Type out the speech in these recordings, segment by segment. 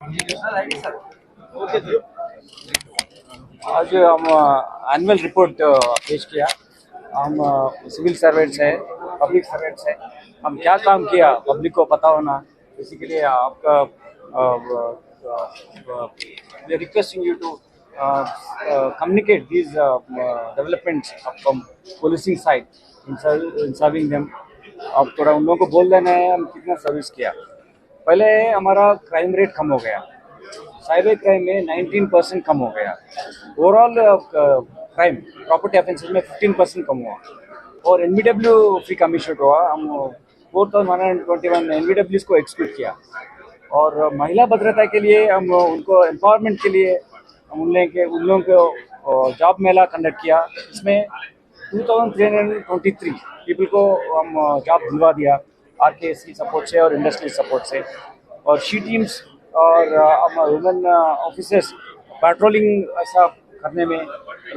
आज हम annual report पेश किया। हम सिविल सर्वेंट्स है, पब्लिक सर्वेंट्स है। हम क्या काम किया पब्लिक को पता होना, इसी के लिए आपका requesting you to communicate these developments from policing side in serving them. अब थोड़ा उन लोगों को बोल देना है हम कितना सर्विस किया। पहले हमारा क्राइम रेट कम हो गया, साइबर क्राइम में 19% कम हो गया। ओवरऑल क्राइम प्रॉपर्टी ऑफेंसेस में 15% कम हुआ और एनबीडब्ल्यू फ्री कम इशूड हुआ। हम 4121 एनबीडब्ल्यूज को एक्सक्लूड किया और महिला भद्रता के लिए हम उनको एम्पावरमेंट के लिए हम उन लोगों को जॉब मेला कंडक्ट किया। इसमें 2323 पीपल को हम जॉब दिलवा दिया आरकेएससी सपोर्ट से और इंडस्ट्रियल सपोर्ट से। और शी टीम्स और वुमेन ऑफिसर्स पेट्रोलिंग ऐसा करने में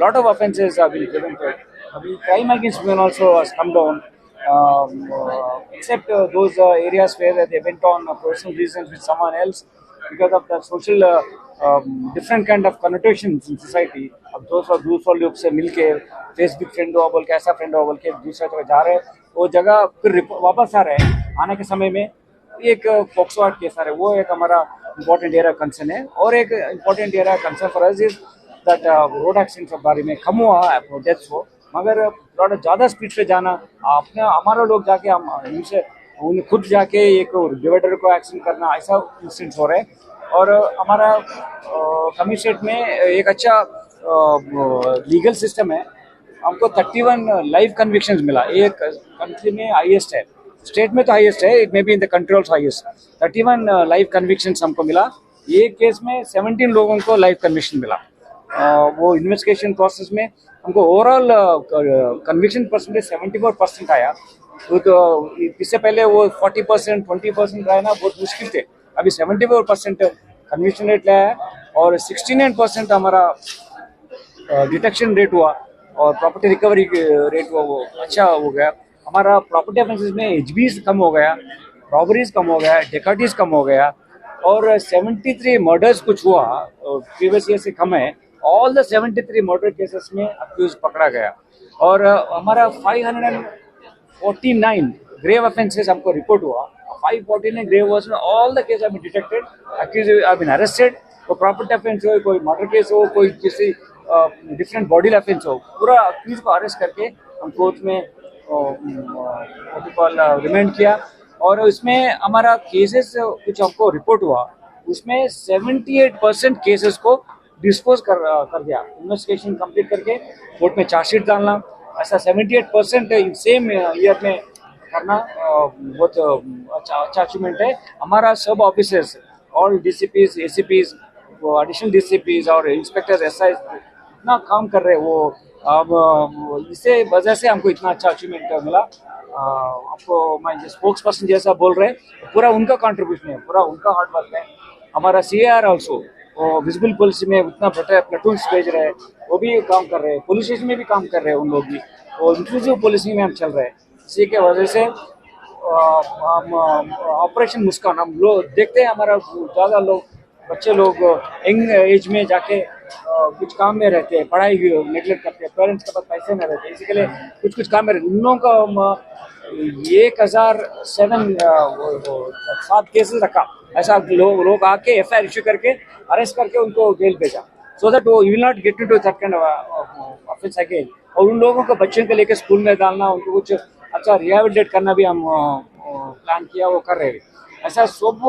lot of offences have been prevented. अभी crime against women also has come down except those areas where they went on personal reasons with someone else because of the social different kind of connotations in society। अब 200 लोग से मिलके Facebook friend हुआ बोल के, ऐसा friend हुआ बोल के दूसरा जगह जा रहे हैं, वो जगह फिर वापस आ रहे हैं। आने के समय में एक पॉक्सो एक्ट केस आ रहा है, वो एक हमारा इम्पोर्टेंट एरिया कंसर्न है। और एक important area concern for us is that road accidents के बारे में कम हुआ डेथ्स हो, मगर थोड़ा ज़्यादा स्पीड से जाना आपने हमारा लोग जाके हम उनसे खुद जाके एक डिवाइडर को एक्सीडेंट करना, ऐसा इंसिडेंट्स हो रहे हैं। और हमारा कमिश्नरेट में एक अच्छा लीगल सिस्टम है। हमको 31 लाइव कन्विक्शंस मिला, एक कंट्री में हाईएस्ट है, स्टेट में तो हाईएस्ट है, it may be in the country also highest. 31 live convictions हमको मिला। एक केस में 17 लोगों को लाइव कन्विक्शन मिला। वो इन्वेस्टिगेशन प्रोसेस में हमको ओवरऑल कन्विक्शन परसेंटेज 74% आया। तो इससे पहले वो 40% 20% रहना बहुत मुश्किल थे, अभी 74% कन्विक्शन रेट लाया है। और 69% हमारा डिटेक्शन रेट हुआ और प्रॉपर्टी रिकवरी रेट हुआ, वो अच्छा हो गया। हमारा प्रॉपर्टी ऑफेंसेस में एचबीज कम हो गया, रॉबरीज कम हो गया, डेकाटीज कम हो गया और 73 मर्डर्स कुछ हुआ, प्रीवियस ईयर से कम है। ऑल द 73 मर्डर केसेस में अक्यूज पकड़ा गया। और हमारा 549 ग्रेव ऑफेंसेस हमको रिपोर्ट हुआ। 549 ग्रेव ऑफेंसेस में all the case have been detected, accused have been arrested. तो प्रॉपर्टी ऑफेंस हो, कोई मर्डर केस हो, कोई किसी डिफरेंट बॉडी ऑफेंस हो, पूरा अक्यूज को अरेस्ट करके हम कोर्ट में रिमांड किया। और उसमें हमारा केसेस कुछ हमको रिपोर्ट हुआ, उसमें 78% केसेस को डिस्पोज कर दिया। इन्वेस्टिगेशन कंप्लीट करके कोर्ट में चार्जशीट डालना, ऐसा 78% सेम ईयर में करना बहुत अच्छा अचीवमेंट है। हमारा सब officers, all DCPs, ACPs, additional DCPs और इंस्पेक्टर एसआई इतना काम कर रहे हैं। वो अब इसे वजह से हमको इतना अच्छा अचीवमेंट मिला। आपको मैं स्पोक्स पर्सन जैसा बोल रहे हैं, पूरा उनका कंट्रीब्यूशन है, पूरा उनका हार्ड वर्क है। हमारा सीआर ऑल्सो विजिबल पुलिस में उतना प्लेटून्स भेज रहे हैं, वो भी काम कर रहे हैं। पुलिस स्टेशन में भी काम कर रहे हैं उन लोग भी, और इंक्लूसिव पुलिसिंग में हम चल रहे हैं। इसी के वजह से हम ऑपरेशन मुस्कान हम लोग देखते हैं। हमारा ज़्यादा लोग, बच्चे लोग यंग एज में जाके कुछ काम में रहते हैं, पढ़ाई नेगलेक्ट करते हैं, पेरेंट्स के पास पैसे नहीं रहते, इसी के लिए कुछ काम में रहते। उन लोगों का हम 1007 केसेस रखा, ऐसा लोग आके एफआईआर इश्यू करके अरेस्ट करके उनको जेल भेजा, सो दैट वो will not get into that kind of offence again. और उन लोगों को बच्चों को लेकर स्कूल में डालना, उनको कुछ अच्छा रिहेबिलिटेट करना भी हम प्लान किया, वो कर रहे हैं। ऐसा सब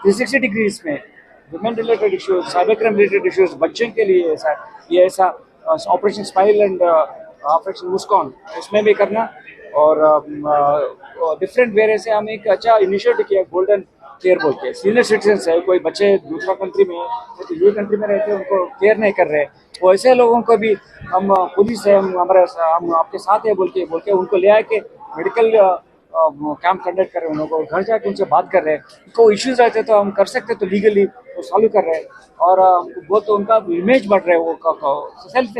360 डिग्रीज में women related issues, cyber crime related issues, बच्चों के लिए ऐसा ऑपरेशन स्माइल एंड ऑपरेशन मुस्कान, उसमें भी करना। और डिफरेंट वेरे से हम एक अच्छा इनिशिएटिव किया, गोल्डन केयर बोल के। सीनियर सिटीजन है, कोई बच्चे दूसरा कंट्री में तो ये कंट्री में रहते हैं, उनको केयर नहीं कर रहे, वो ऐसे लोगों को भी हम पुलिस है, हम आपके साथ है बोल के उनको ले आके मेडिकल कैंप कंडक्ट कर रहे हैं, उन लोगों को घर जाके उनसे बात कर रहे हैं। उनको इश्यूज रहते तो हम कर सकते तो लीगली वो सॉल्व कर रहे हैं। और बहुत उनका इमेज बढ़ रहा है, वो सेल्फ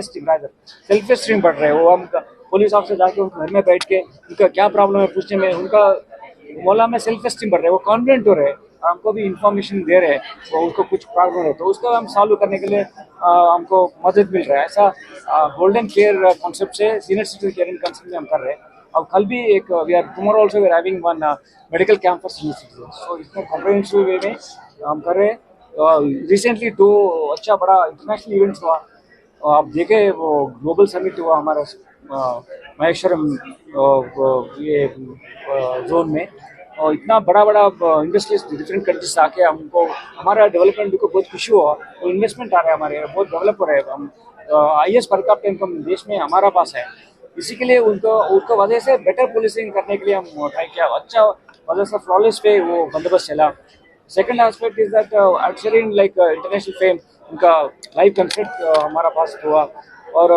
एस्टीम बढ़ रहा है। वो हम पुलिस ऑफिसर जाके उनके घर में बैठ के उनका क्या प्रॉब्लम है पूछने में, उनका मोहल्ला में सेल्फ एस्टीम बढ़ रहा है, वो कॉन्फिडेंट हो रहे हैं। और हमको भी इंफॉर्मेशन दे रहे हैं, तो उनको कुछ प्रॉब्लम है तो उसको हम सॉल्व करने के लिए हमको मदद मिल रहा है। ऐसा गोल्डन केयर कॉन्सेप्ट से सीनियर सिटीजन केयरिंग कंसेप्ट में हम कर रहे हैं। अब कल भी एक we are tomorrow also we are having one medical camp for senior citizen, so इसमें कॉम्प्रिहेंसिव वे में हम कर रहे हैं। रिसेंटली 2 अच्छा बड़ा इंटरनेशनल इवेंट्स हुआ, आप देखे वो ग्लोबल समिट हुआ हमारा महेश्वरम ये जोन में, और इतना बड़ा बड़ा इंडस्ट्रीज डिफरेंट कंट्रीज से आके हमको हमारा डेवलपमेंट को बहुत खुशी हुआ, तो इन्वेस्टमेंट आ रहा है हमारे यहाँ, बहुत डेवलप हो रहा है। हम IAS पर कैपिटा इनकम देश में हमारा पास है, इसी के लिए उनको वजह से बेटर पुलिसिंग करने के लिए हम ट्राई किया, अच्छा वजह से फ्लॉलेस पे वो बंदोबस्त चला। Second aspect is that actually like international fame उनका लाइव कंसर्ट हमारा पास हुआ, और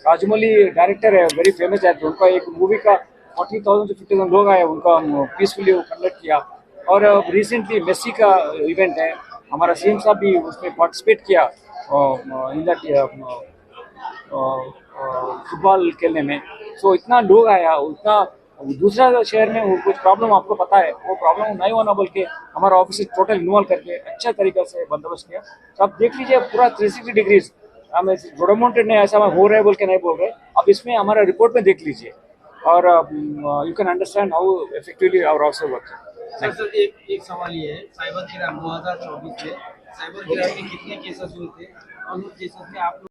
राजमौली डायरेक्टर है, वेरी फेमस एक्टर, उनका एक मूवी का 40,000 से 50,000 लोग आए, उनका हम पीसफुली कंडक्ट किया। और रिसेंटली मेसी का इवेंट है, हमारा CM साहब भी उसमें पार्टिसिपेट किया इन दैट फुटबॉल खेलने में। सो इतना लोग आया, उतना दूसरा शहर में वो कुछ प्रॉब्लम आपको पता है, वो प्रॉब्लम नहीं होना बोल के हमारा ऑफिस टोटल इन्वॉल्व करके अच्छा तरीके से बंदोबस्त किया। तो आप देख लीजिए पूरा 360 डिग्रीज हम गवर्नमेंट ने ऐसा हो रहा है बोल के नहीं बोल रहे, अब इसमें हमारा रिपोर्ट में देख लीजिए और you can understand how effectively our officer work. Sir sir एक सवाल ये है, साइबर क्राइम 2024 में साइबर क्राइम में कितने केसेस हुए थे और उन केसेस में आप